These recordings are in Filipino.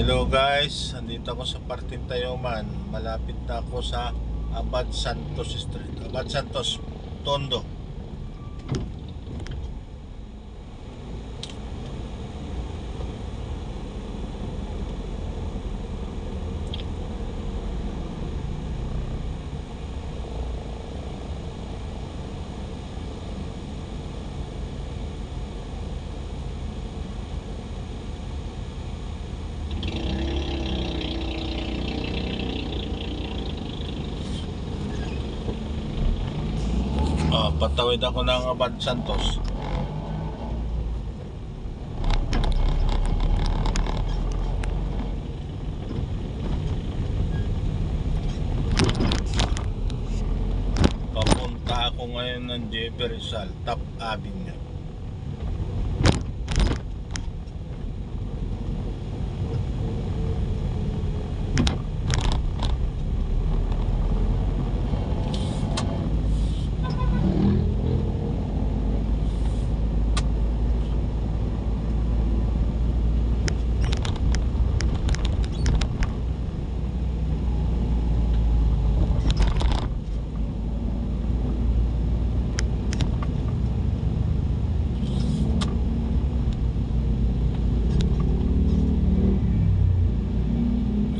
Hello guys, andito ako sa Parting Tayuman. Malapit na ako sa Abad Santos Street, Abad Santos, Tondo. Patawid ako ng Abad Santos. Papunta ako ngayon ng JP Rizal, Top Avenue.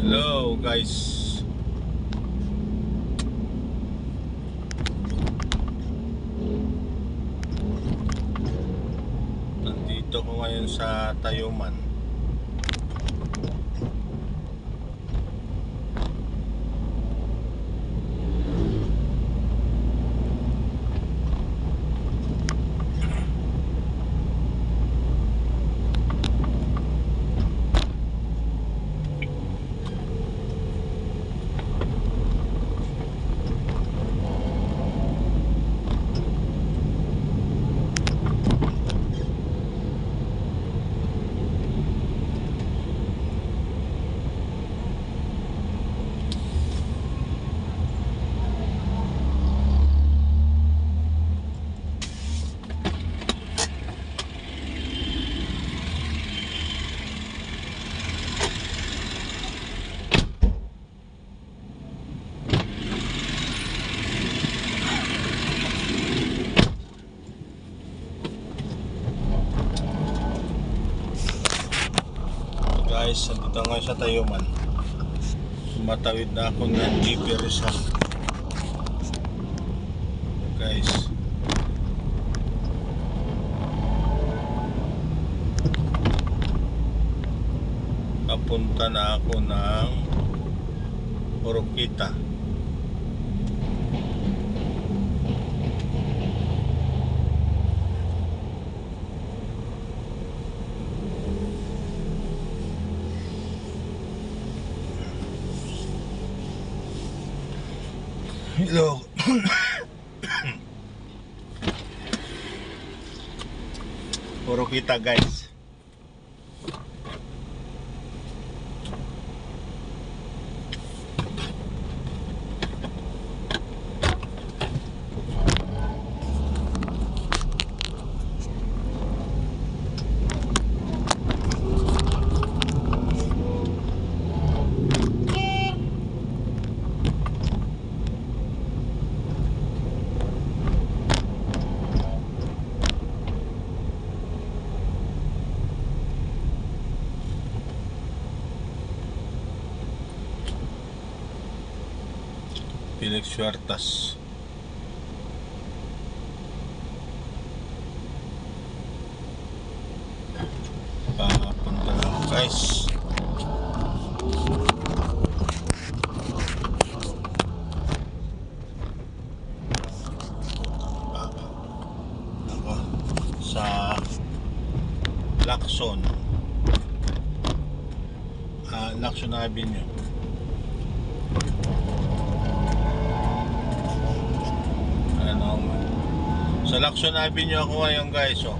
Hello guys, nandito ko ngayon sa Tayuman. Guys, nandito ngayon sa Tayuman. Sumatawid na ako ng JP Rizal. Guys, papunta na ako ng Oroquita. Hello. Oroquita guys. Felix Huertas. Papunta na ako guys. Ako sa Lacson, Lacson Avenue. Sa Lacson Avenue ako ngayon guys, oh.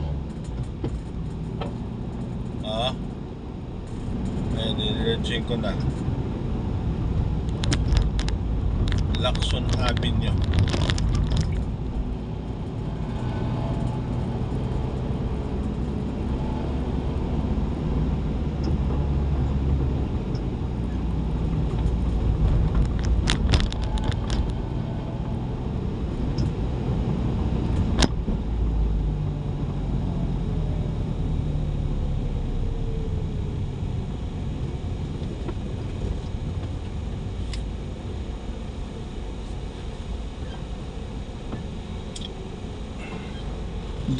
Ayan, diretsuin ko na. Lacson Avenue.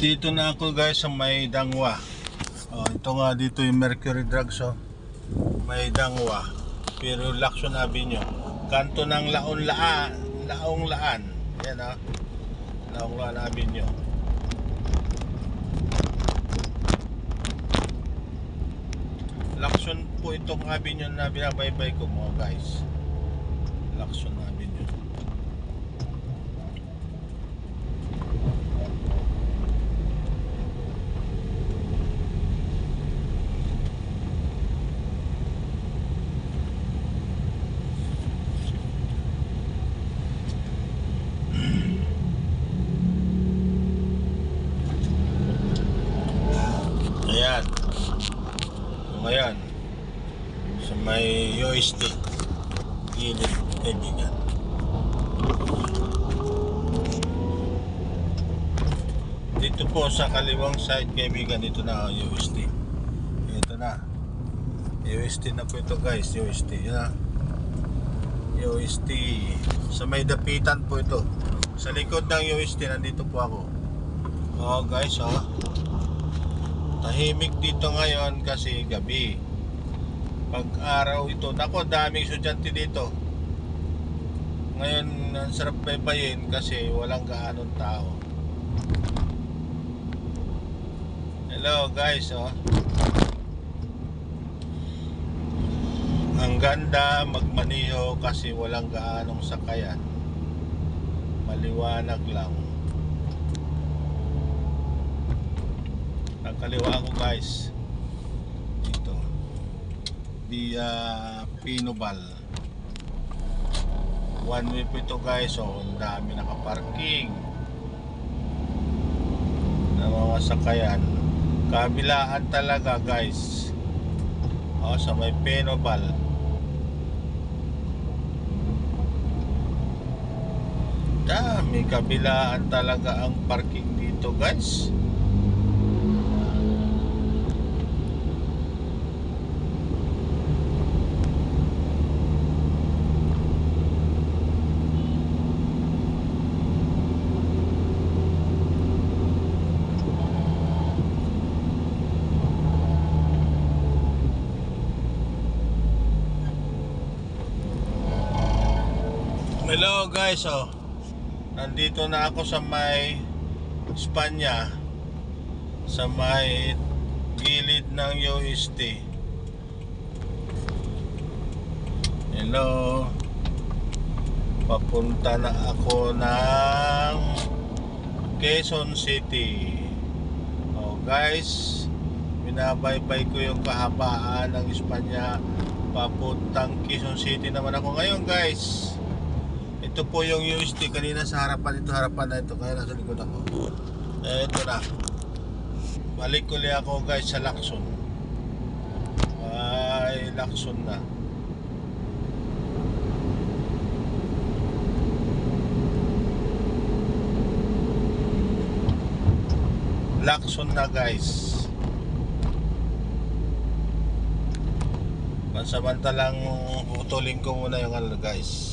Nandito na ako guys sa may Dangwa. Ito nga dito yung Mercury Drugs, may Dangwa. Pero Lacson Avenue. Kanto ng Laong Laan. Yan Laong Laan Avenue. Lacson po itong avenue na binabaybay ko mga guys. Lacson Avenue. Ayan. Ngayon sa may UST gilid kaibigan. Dito po sa kaliwang side kaibigan, dito na UST. Ito na UST na po ito guys. UST yan UST sa may dapitan po ito. Sa likod ng UST nandito po ako. Guys tahimik dito ngayon kasi gabi. Pag araw ito, nako daming estudyante dito. Ngayon ang sarap baybayin kasi walang gaanong tao. Hello guys Ang ganda magmaniho kasi walang gaanong sakayan. Maliwanag lang. Kaliwa ako guys dito via Pinobal. One way po ito guys. Ang dami nakaparking na mga sakayan. Kabilaan talaga guys sa may Pinobal. Dami kabilaan talaga ang parking dito guys. Hello guys nandito na ako sa may Espanya, sa may gilid ng UST. Hello, papunta na ako ng Quezon City. Guys, binabaybay ko yung kahabaan ng Espanya papuntang Quezon City naman ako ngayon guys. Ito po yung UST kanina sa harapan. Ito harapan na ito, kaya nasa likod ako. Ito na. Balik ulit ako guys sa Lacson. Ay, Lacson na. Lacson na guys. Pansamantalang putulin ko muna yung guys.